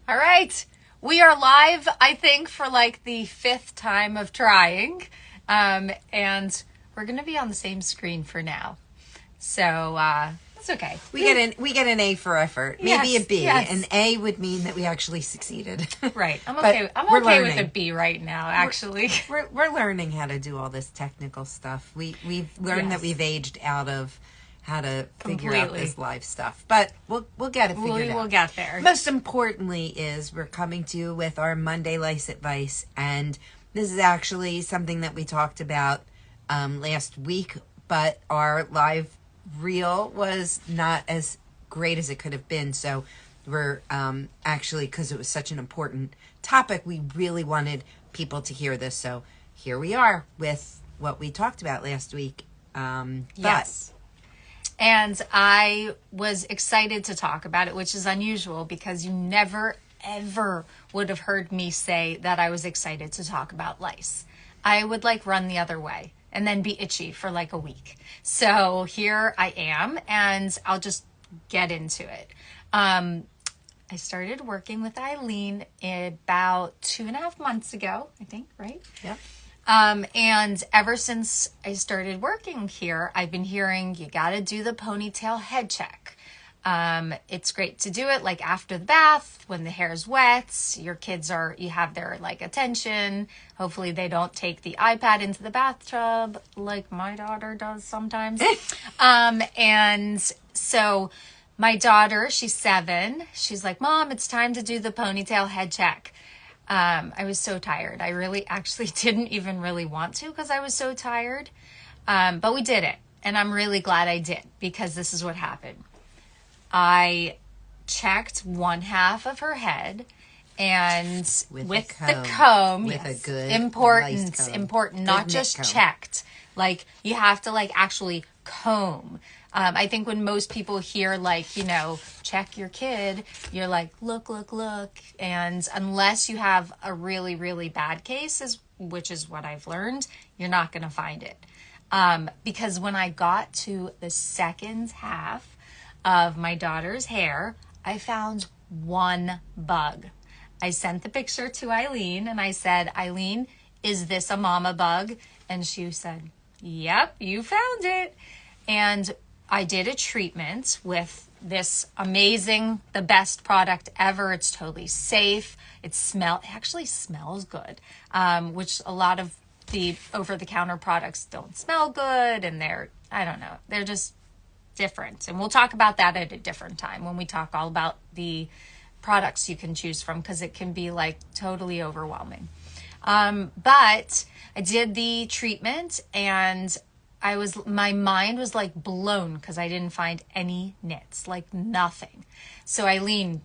All right. We are live, I think, for like the 5th time of trying. And we're going to be on the same screen for now. So, that's okay. We get an A for effort. Maybe Yes, a B. yes. An A would mean that we actually succeeded. Right. I'm But okay. I'm we're okay with learning. a B right now, actually. We're learning how to do all this technical stuff. We've learned Yes. that we've aged out of how to figure out Completely. this live stuff. But we'll get it figured We out. will get there. Most importantly is we're coming to you with our Monday Lice Advice, and this is actually something that we talked about last week, but our live reel was not as great as it could have been. So we're actually, because it was such an important topic, we really wanted people to hear this. So here we are with what we talked about last week. Yes. And I was excited to talk about it, which is unusual because you never, ever would have heard me say that I was excited to talk about lice. I would like run the other way and then be itchy for like a week. So here I am, and I'll just get into it. I started working with Eileen about 2.5 months ago, I think, right? Yeah. And ever since I started working here, I've been hearing you got to do the ponytail head check. It's great to do it like after the bath when the hair is wet. Your kids you have their like attention. Hopefully they don't take the iPad into the bathtub like my daughter does sometimes. And so my daughter, she's 7. She's like, Mom, it's time to do the ponytail head check. I was so tired. I really actually didn't even really want to because I was so tired. But we did it. And I'm really glad I did because this is what happened. I checked one half of her head and with the comb, with yes, a good important, lice comb. important, Good not knit just comb. checked. Like you have to like actually comb. I think when most people hear like, check your kid, you're like, look. And unless you have a really, really bad case, which is what I've learned, you're not going to find it. Because when I got to the second half of my daughter's hair, I found one bug. I sent the picture to Eileen and I said, Eileen, is this a mama bug? And she said, yep, you found it. And I did a treatment with this amazing, the best product ever. It's totally safe. It actually smells good, which a lot of the over-the-counter products don't smell good. And they're just different. And we'll talk about that at a different time when we talk all about the products you can choose from, because it can be like totally overwhelming. But I did the treatment and my mind was like blown because I didn't find any nits, like nothing. So Eileen,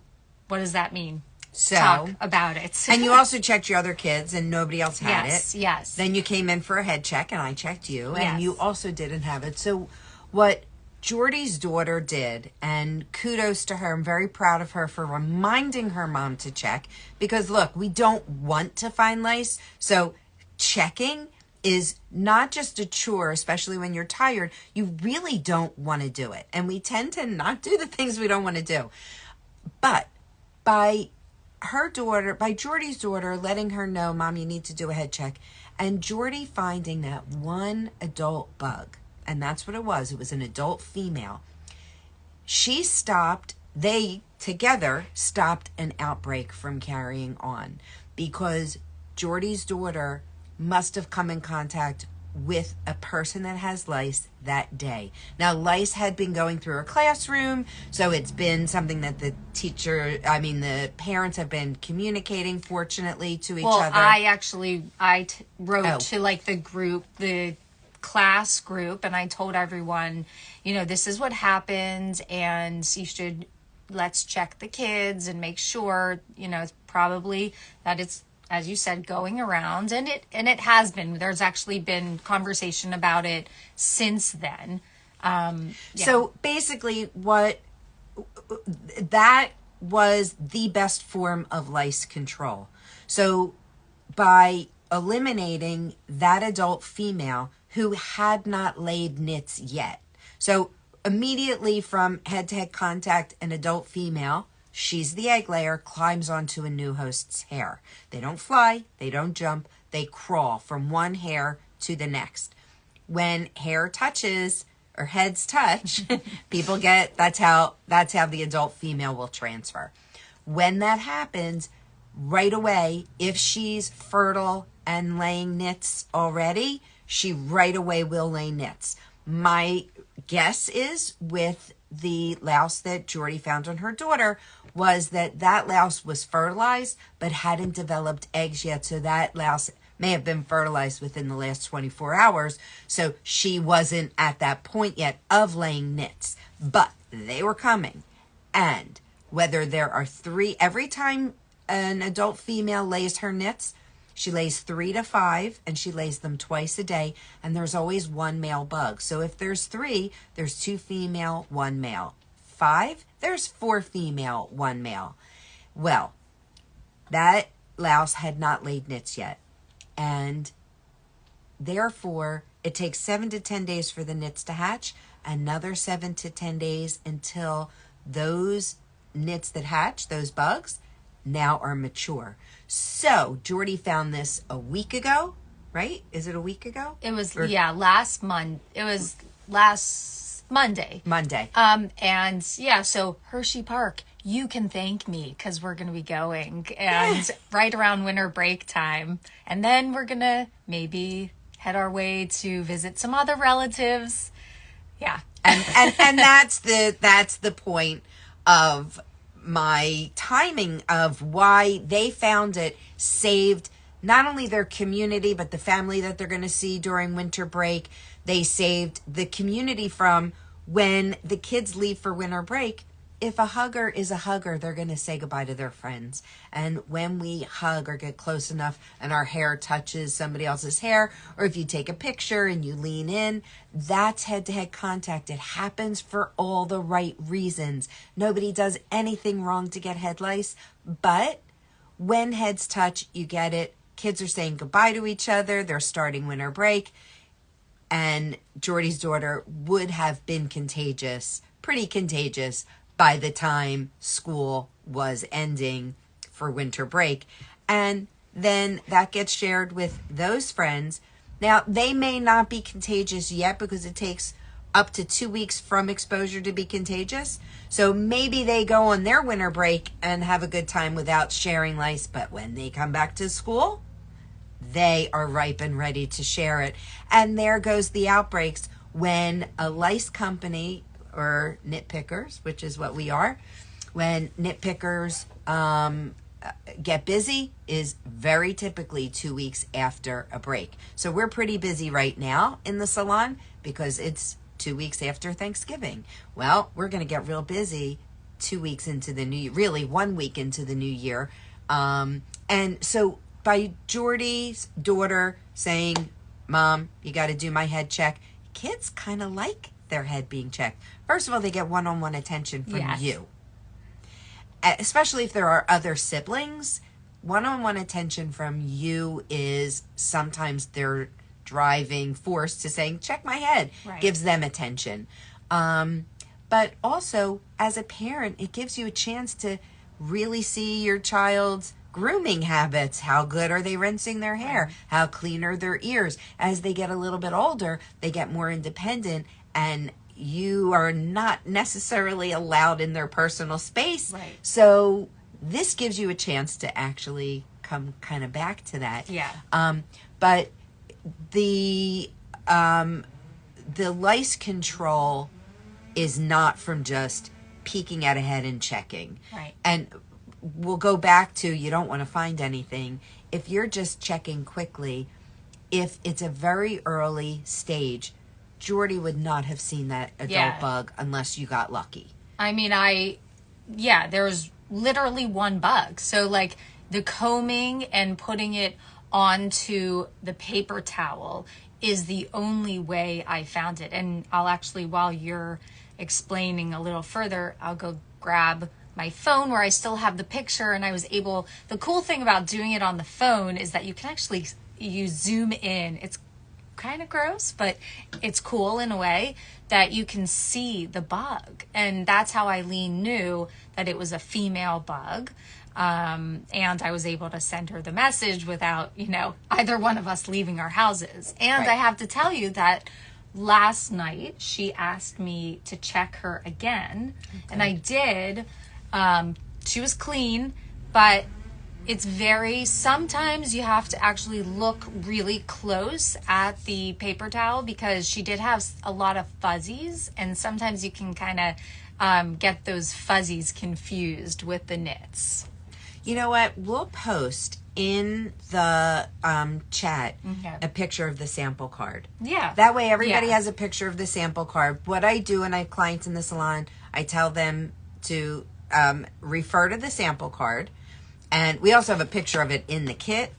what does that mean? So, talk about it. And you also checked your other kids and nobody else had it. Yes. Then you came in for a head check and I checked you and Yes. you also didn't have it. So what Jordy's daughter did, and kudos to her, I'm very proud of her for reminding her mom to check, because look, we don't want to find lice. So checking is not just a chore, especially when you're tired. You really don't want to do it. And we tend to not do the things we don't want to do. But by Jordy's daughter letting her know, Mom, you need to do a head check, and Jordy finding that one adult bug, and that's what it was. It was an adult female. They together stopped an outbreak from carrying on, because Jordy's daughter must have come in contact with a person that has lice that day. Now, lice had been going through her classroom, so it's been something that the parents have been communicating, fortunately, to each other. I wrote to like the class group, and I told everyone, this is what happened, and let's check the kids and make sure, it's probably that it's, as you said, going around, and it has been. There's actually been conversation about it since then. So basically, that was the best form of lice control. So by eliminating that adult female who had not laid nits yet, so immediately from head-to-head contact, an adult female She's the egg layer, climbs onto a new host's hair. They don't fly, they don't jump, they crawl from one hair to the next. When hair touches or heads touch, people get, that's how the adult female will transfer. When that happens, right away, if she's fertile and laying nits already, she right away will lay nits. My guess is with the louse that Jordy found on her daughter was that louse was fertilized but hadn't developed eggs yet. So that louse may have been fertilized within the last 24 hours. So she wasn't at that point yet of laying nits, but they were coming. And whether there are 3, every time an adult female lays her nits, she lays 3 to 5, and she lays them twice a day, and there's always 1 male bug. So if there's 3, there's 2 female, 1 male. 5, there's 4 female, 1 male. Well, that louse had not laid nits yet, and therefore it takes 7 to 10 days for the nits to hatch, another 7 to 10 days until those nits that hatch, those bugs, now are mature. So Jordy found this a week ago, right? Is it a week ago? It was, last month. It was last Monday. And yeah, so Hershey Park, you can thank me because we're going to be going and right around winter break time. And then we're going to maybe head our way to visit some other relatives. Yeah. And that's the point of my timing of why they found it saved not only their community, but the family that they're going to see during winter break. They saved the community from when the kids leave for winter break. If a hugger is a hugger, they're going to say goodbye to their friends. And when we hug or get close enough and our hair touches somebody else's hair, or if you take a picture and you lean in, that's head-to-head contact. It happens for all the right reasons. Nobody does anything wrong to get head lice, but when heads touch, you get it. Kids are saying goodbye to each other. They're starting winter break. And Jordy's daughter would have been contagious, pretty contagious, by the time school was ending for winter break. And then that gets shared with those friends. Now, they may not be contagious yet because it takes up to 2 weeks from exposure to be contagious. So maybe they go on their winter break and have a good time without sharing lice. But when they come back to school, they are ripe and ready to share it. And there goes the outbreaks when a lice company or nitpickers, which is what we are, when nitpickers get busy is very typically 2 weeks after a break. So we're pretty busy right now in the salon because it's 2 weeks after Thanksgiving. Well, we're going to get real busy 2 weeks into the new year, really 1 week into the new year. And so by Jordy's daughter saying, Mom, you got to do my head check, kids kind of like their head being checked. First of all, they get one-on-one attention from you. Especially if there are other siblings, one-on-one attention from you is sometimes their driving force to saying, check my head, gives them attention. But also, as a parent, it gives you a chance to really see your child's grooming habits. How good are they rinsing their hair? How clean are their ears? As they get a little bit older, they get more independent, and you are not necessarily allowed in their personal space. Right. So this gives you a chance to actually come kind of back to that. Yeah. But the lice control is not from just peeking at a head and checking. Right. And we'll go back to, you don't want to find anything. If you're just checking quickly, if it's a very early stage, Jordy would not have seen that adult bug unless you got lucky. I mean, there was literally 1 bug. So like the combing and putting it onto the paper towel is the only way I found it. And I'll actually, while you're explaining a little further, I'll go grab my phone where I still have the picture, and I was able, the cool thing about doing it on the phone is that you can actually, you zoom in. It's kind of gross, but it's cool in a way that you can see the bug. And that's how Eileen knew that it was a female bug. And I was able to send her the message without, either one of us leaving our houses. And I have to tell you that last night she asked me to check her again. Okay. And I did. She was clean, but sometimes you have to actually look really close at the paper towel because she did have a lot of fuzzies, and sometimes you can kind of get those fuzzies confused with the nits. You know what? We'll post in the chat a picture of the sample card. Yeah. That way everybody has a picture of the sample card. What I do when I have clients in the salon, I tell them to refer to the sample card. And we also have a picture of it in the kit,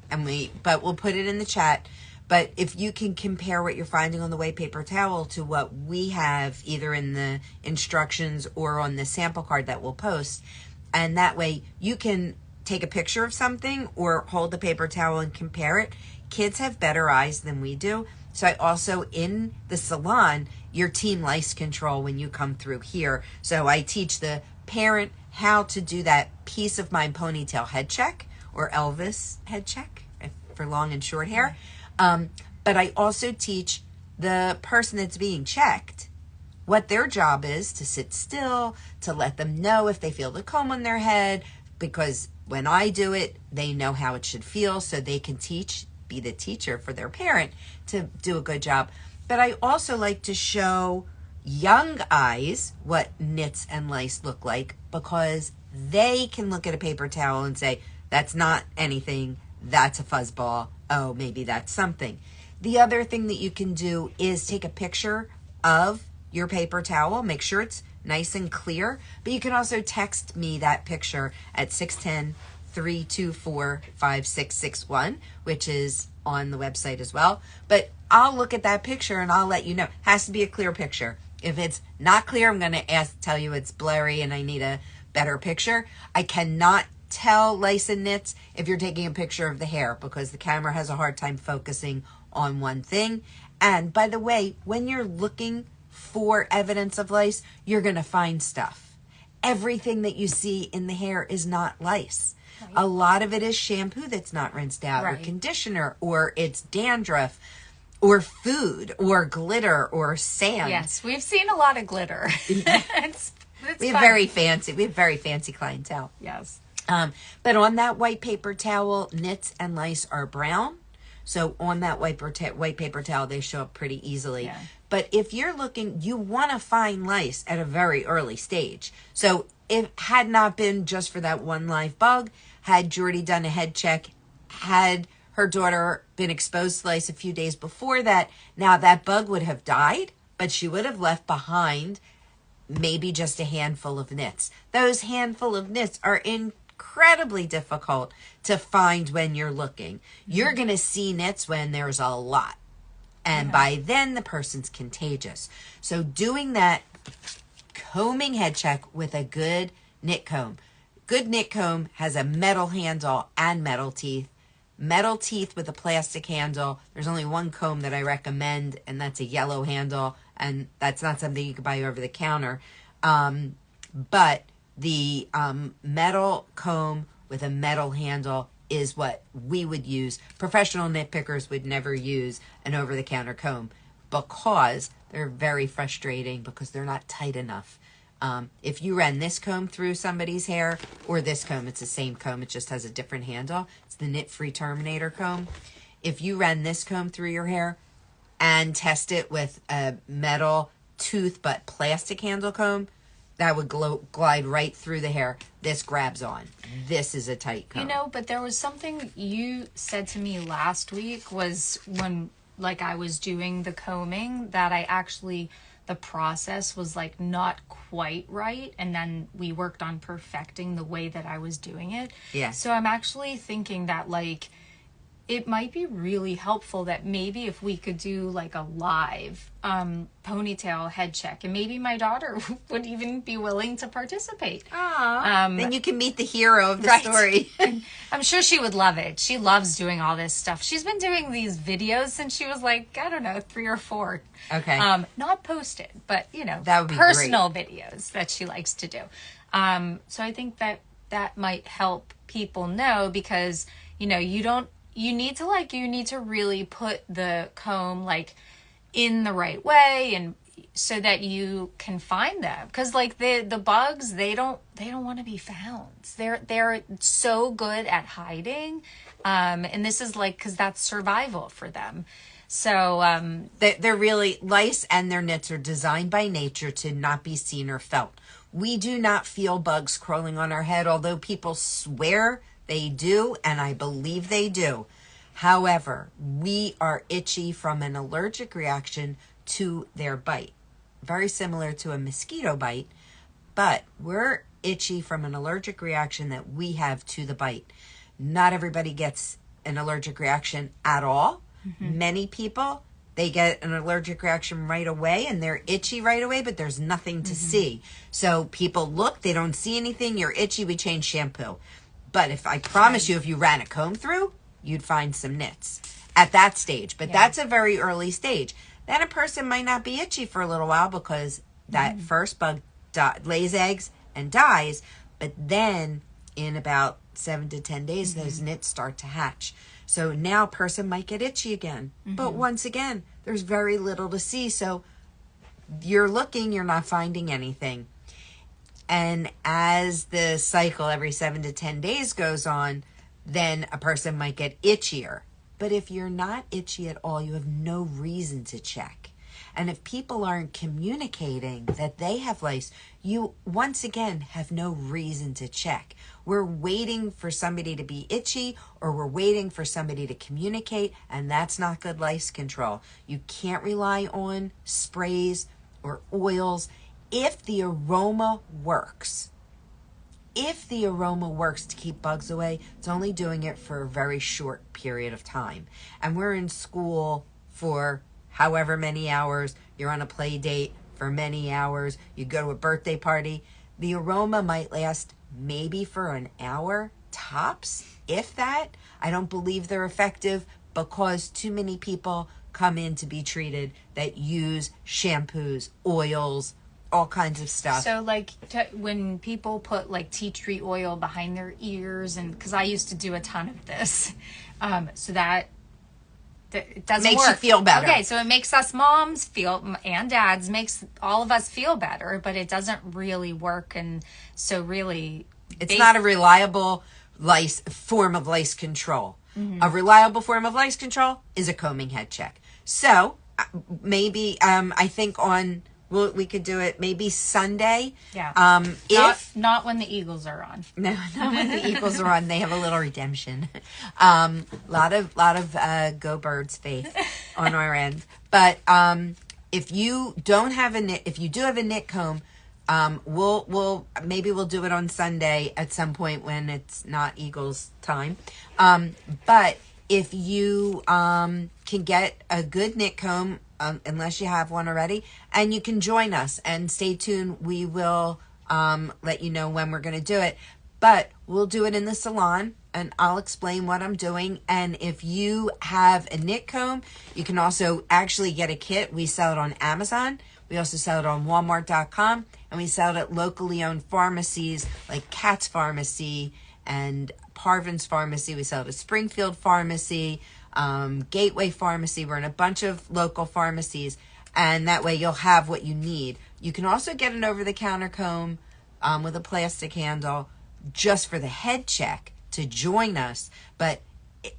but we'll put it in the chat. But if you can compare what you're finding on the white paper towel to what we have either in the instructions or on the sample card that we'll post, and that way you can take a picture of something or hold the paper towel and compare it. Kids have better eyes than we do. So I also, in the salon, your team Lice Control when you come through here. So I teach the parent how to do that peace of mind ponytail head check, or Elvis head check for long and short hair. But I also teach the person that's being checked what their job is, to sit still, to let them know if they feel the comb on their head, because when I do it, they know how it should feel, so they can be the teacher for their parent to do a good job. But I also like to show young eyes what nits and lice look like, because they can look at a paper towel and say, that's not anything, that's a fuzzball, oh, maybe that's something. The other thing that you can do is take a picture of your paper towel, make sure it's nice and clear, but you can also text me that picture at 610-324-5661, which is on the website as well. But I'll look at that picture and I'll let you know. It has to be a clear picture. If it's not clear, I'm going to tell you it's blurry and I need a better picture. I cannot tell lice and nits if you're taking a picture of the hair, because the camera has a hard time focusing on one thing. And by the way, when you're looking for evidence of lice, you're going to find stuff. Everything that you see in the hair is not lice. Right. A lot of it is shampoo that's not rinsed out, or conditioner, or it's dandruff, or food, or glitter, or sand. Yes, we've seen a lot of glitter. it's we have very fancy clientele. Yes. But on that white paper towel, nits and lice are brown. So on that white paper towel, they show up pretty easily. Yeah. But if you're looking, you want to find lice at a very early stage. So if had not been just for that one live bug, had Jordy done a head check, had her daughter been exposed to lice a few days before that, now that bug would have died, but she would have left behind maybe just a handful of nits. Those handful of nits are incredibly difficult to find when you're looking. You're going to see nits when there's a lot. And by then, the person's contagious. So doing that combing head check with a good nit comb. Good nit comb has a metal handle and metal teeth. Metal teeth with a plastic handle. There's only one comb that I recommend, and that's a yellow handle. And that's not something you can buy over the counter. But the metal comb with a metal handle is what we would use. Professional nitpickers would never use an over-the-counter comb because they're very frustrating, because they're not tight enough. If you ran this comb through somebody's hair, or this comb, it's the same comb, it just has a different handle. It's the Knit-Free Terminator comb. If you ran this comb through your hair and test it with a metal tooth but plastic handle comb, that would glide right through the hair. This grabs on. This is a tight comb. But there was something you said to me last week, was when I was doing the combing, that the process was not quite right, and then we worked on perfecting the way that I was doing it. Yeah. So I'm actually thinking that it might be really helpful that maybe if we could do like a live ponytail head check, and maybe my daughter would even be willing to participate. Then you can meet the hero of the Right. story. I'm sure she would love it. She loves doing all this stuff. She's been doing these videos since she was like, I don't know, 3 or 4. Okay. Not posted, but That would be personal videos that she likes to do. So I think that might help people know, because, you need to really put the comb like in the right way, and so that you can find them, because like the bugs, they don't want to be found. They're so good at hiding, and this is like, because that's survival for them. So They're really, lice and their nits are designed by nature to not be seen or felt. We do not feel bugs crawling on our head, although people swear they do, and I believe they do. However, we are itchy from an allergic reaction to their bite. Very similar to a mosquito bite, but we're itchy from an allergic reaction that we have to the bite. Not everybody gets an allergic reaction at all. Mm-hmm. Many people, they get an allergic reaction right away and they're itchy right away, but there's nothing to see. So people look, they don't see anything, you're itchy, we change shampoo. But if I promise you, if you ran a comb through, you'd find some nits at that stage. But that's a very early stage. Then a person might not be itchy for a little while because that first bug lays eggs and dies. But then in about 7 to 10 days, those nits start to hatch. So now a person might get itchy again. But once again, there's very little to see. So you're looking, you're not finding anything. And as the cycle every 7 to 10 days goes on, then a person might get itchier. But if you're not itchy at all, you have no reason to check. And if people aren't communicating that they have lice, you once again have no reason to check. We're waiting for somebody to be itchy, or we're waiting for somebody to communicate, and that's not good lice control. You can't rely on sprays or oils. If the aroma works, to keep bugs away, it's only doing it for a very short period of time. And we're in school for however many hours. You're on a play date for many hours. You go to a birthday party. The aroma might last maybe for an hour tops, if that. I don't believe they're effective because too many people come in to be treated that use shampoos, oils, all kinds of stuff. So like when people put like tea tree oil behind their ears, and because I used to do a ton of this, so that it doesn't makes work. you feel better. Okay, so it makes us moms feel, and dads, makes all of us feel better, but it doesn't really work. And so really, it's not a reliable form of lice control. A reliable form of lice control is a combing head check. So maybe I think we could do it maybe Sunday. Yeah. Not when the Eagles are on. No, not when the Eagles are on. They have a little redemption. Lot of Go Birds faith on our end. But if you don't have if you do have a knit comb, we'll do it on Sunday at some point when it's not Eagles time. But if you can get a good knit comb, unless you have one already, and you can join us and stay tuned. We will let you know when we're going to do it, but we'll do it in the salon and I'll explain what I'm doing. And if you have a knit comb, you can also actually get a kit. We sell it on Amazon. We also sell it on Walmart.com, and we sell it at locally owned pharmacies like Katz Pharmacy and Parvin's Pharmacy. We sell it at Springfield Pharmacy, Gateway Pharmacy. We're in a bunch of local pharmacies, and that way you'll have what you need. You can also get an over-the-counter comb with a plastic handle just for the head check to join us, but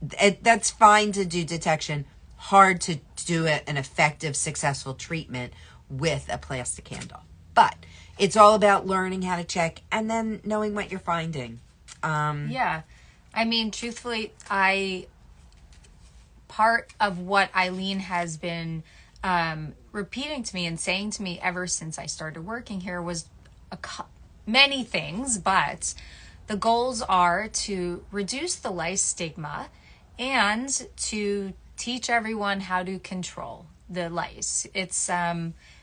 that's fine to do detection. Hard to do an effective, successful treatment with a plastic handle. But it's all about learning how to check and then knowing what you're finding. Yeah. I mean, truthfully, part of what Eileen has been repeating to me and saying to me ever since I started working here was many things, but the goals are to reduce the lice stigma and to teach everyone how to control the lice. It's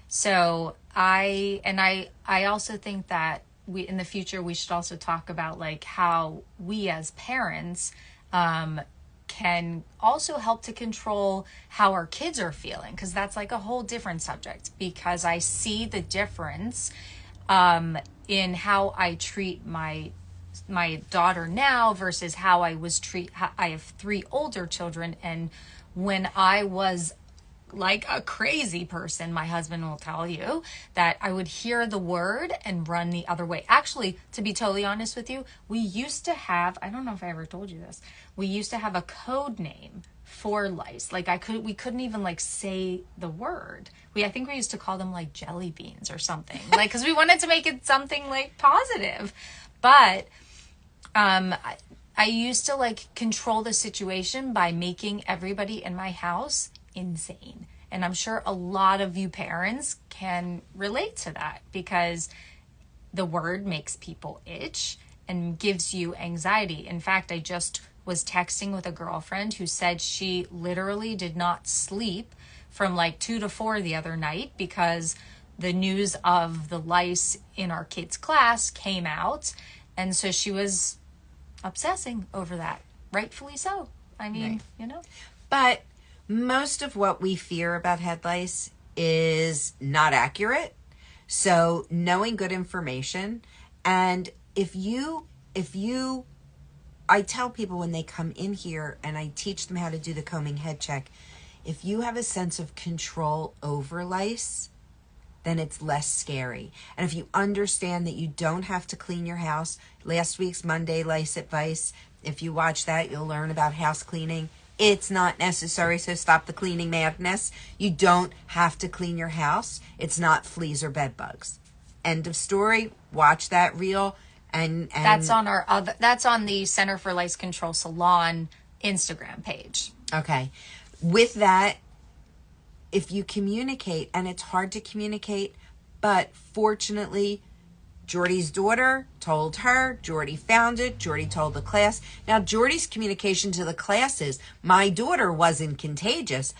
so I also think that we in the future we should also talk about like how we as parents can also help to control how our kids are feeling, because that's like a whole different subject, because I see the difference in how I treat my daughter now versus how I was I have 3 older children, and when I was like a crazy person, my husband will tell you that I would hear the word and run the other way. Actually, to be totally honest with you, we used to have, I don't know if I ever told you this, we used to have a code name for lice. Like we couldn't even like say the word. I think we used to call them like jelly beans or something, like, cause we wanted to make it something like positive. But, I used to like control the situation by making everybody in my house insane. And I'm sure a lot of you parents can relate to that, because the word makes people itch and gives you anxiety. In fact, I just was texting with a girlfriend who said she literally did not sleep from like 2 to 4 the other night because the news of the lice in our kids' class came out. And so she was obsessing over that. Rightfully so. I mean, right. But most of what we fear about head lice is not accurate. So knowing good information, and if you I tell people when they come in here and I teach them how to do the combing head check, if you have a sense of control over lice, then it's less scary. And if you understand that you don't have to clean your house, last week's Monday Lice Advice, if you watch that, you'll learn about house cleaning. It's not necessary, so stop the cleaning madness. You don't have to clean your house. It's not fleas or bed bugs. End of story. Watch that reel. And that's on the Center for Lice Control Salon Instagram page. Okay. With that, if you communicate, and it's hard to communicate, but fortunately, Jordy's daughter told her, Jordy found it, Jordy told the class. Now, Jordy's communication to the class is, my daughter wasn't contagious,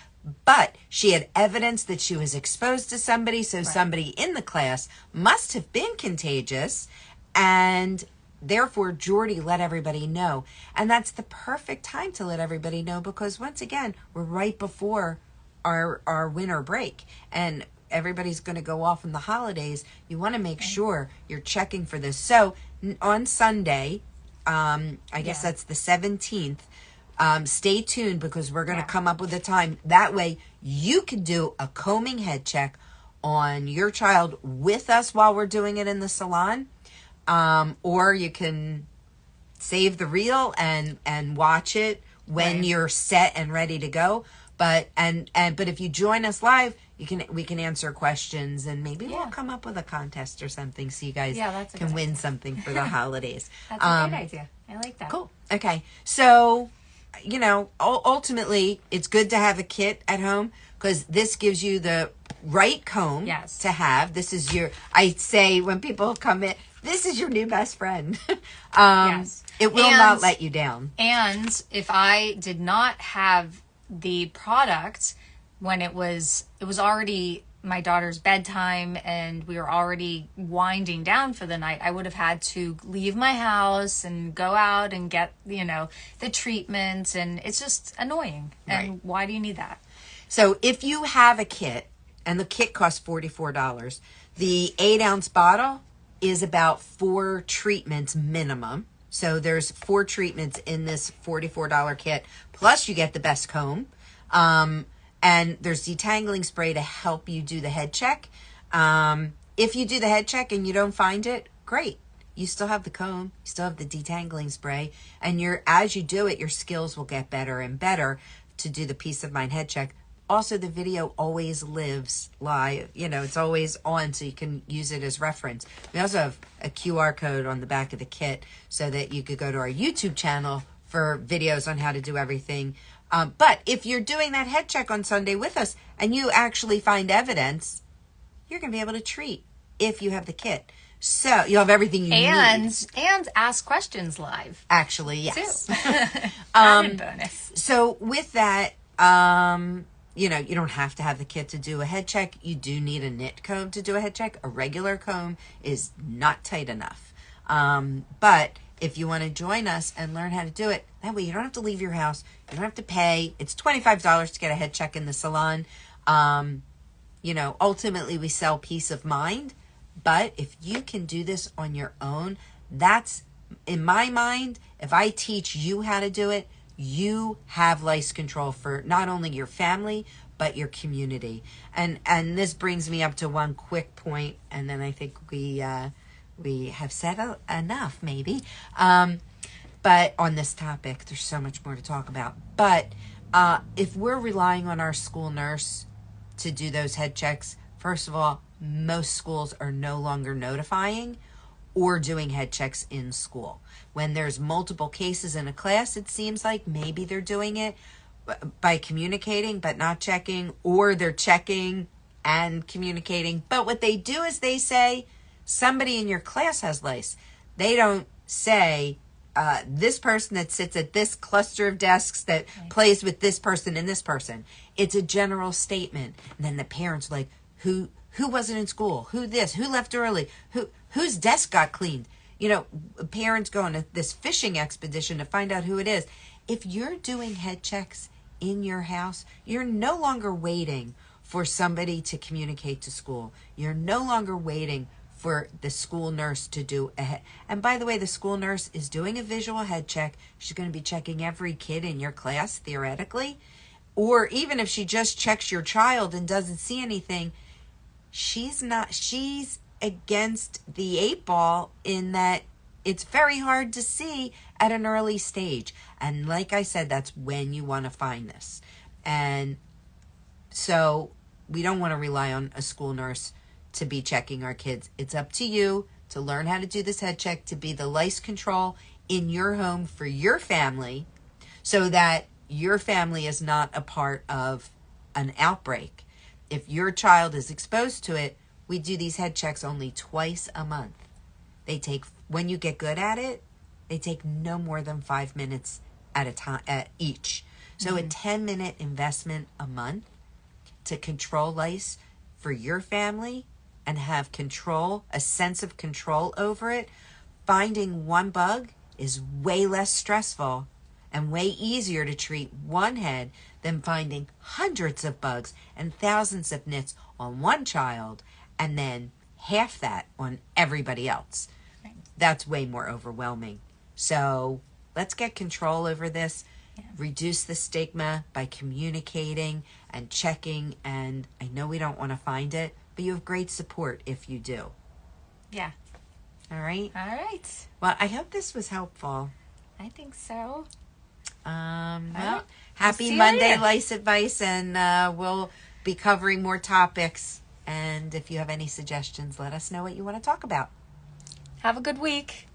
but she had evidence that she was exposed to somebody, so somebody in the class must have been contagious, and therefore, Jordy let everybody know. And that's the perfect time to let everybody know, because once again, we're right before our winter break, and everybody's going to go off in the holidays. You want to make sure you're checking for this. So on Sunday, I guess that's the 17th, stay tuned, because we're going to come up with a time. That way you can do a combing head check on your child with us while we're doing it in the salon. Or you can save the reel and watch it when you're set and ready to go. But if you join us live, we can answer questions, and maybe we'll come up with a contest or something, so you guys can win something for the holidays. That's a great idea. I like that. Cool. Okay. So, ultimately, it's good to have a kit at home, because this gives you the right comb to have. This is I say when people come in, this is your new best friend. It will not let you down. And if I did not have the product when it was already my daughter's bedtime and we were already winding down for the night, I would have had to leave my house and go out and get, the treatment, and it's just annoying. And why do you need that? So if you have a kit, and the kit costs $44, the 8-ounce bottle is about 4 treatments minimum. So there's 4 treatments in this $44 kit. Plus you get the best comb. And there's detangling spray to help you do the head check. If you do the head check and you don't find it, great. You still have the comb, you still have the detangling spray, and as you do it, your skills will get better and better to do the peace of mind head check. Also, the video always lives live. It's always on, so you can use it as reference. We also have a QR code on the back of the kit so that you could go to our YouTube channel for videos on how to do everything. But if you're doing that head check on Sunday with us and you actually find evidence, you're going to be able to treat if you have the kit. So you'll have everything you need. And ask questions live. Actually, yes. Added bonus. So with that, you know, you don't have to have the kit to do a head check. You do need a knit comb to do a head check. A regular comb is not tight enough. But if you want to join us and learn how to do it, that way you don't have to leave your house. You don't have to pay. It's $25 to get a head check in the salon. You know, ultimately we sell peace of mind. But if you can do this on your own, that's, in my mind, if I teach you how to do it, you have lice control for not only your family, but your community. And this brings me up to one quick point, and then I think we have said enough, maybe. But on this topic, there's so much more to talk about. But if we're relying on our school nurse to do those head checks, first of all, most schools are no longer notifying or doing head checks in school. When there's multiple cases in a class, it seems like maybe they're doing it by communicating but not checking, or they're checking and communicating. But what they do is they say, somebody in your class has lice. They don't say, this person that sits at this cluster of desks that plays with this person and this person. It's a general statement. And then the parents are like, who wasn't in school? Who this? Who left early? Whose desk got cleaned? You know, parents go on this fishing expedition to find out who it is. If you're doing head checks in your house, you're no longer waiting for somebody to communicate to school. You're no longer waiting for the school nurse to do a head. And by the way, the school nurse is doing a visual head check. She's going to be checking every kid in your class, theoretically. Or even if she just checks your child and doesn't see anything, she's against the 8 ball in that it's very hard to see at an early stage. And like I said, that's when you want to find this. And so we don't want to rely on a school nurse to be checking our kids. It's up to you to learn how to do this head check, to be the lice control in your home for your family, so that your family is not a part of an outbreak. If your child is exposed to it, we do these head checks only twice a month. They take, when you get good at it, they take no more than 5 minutes at a time each. So a 10-minute investment a month to control lice for your family and have control, a sense of control over it. Finding one bug is way less stressful and way easier to treat one head than finding hundreds of bugs and thousands of nits on one child and then half that on everybody else. Right. That's way more overwhelming. So let's get control over this. Yeah. Reduce the stigma by communicating and checking. And I know we don't want to find it, but you have great support if you do. Yeah. All right. All right. Well, I hope this was helpful. I think so. Well, right. happy We'll see you Monday, later. Lice Advice, and we'll be covering more topics. And if you have any suggestions, let us know what you want to talk about. Have a good week.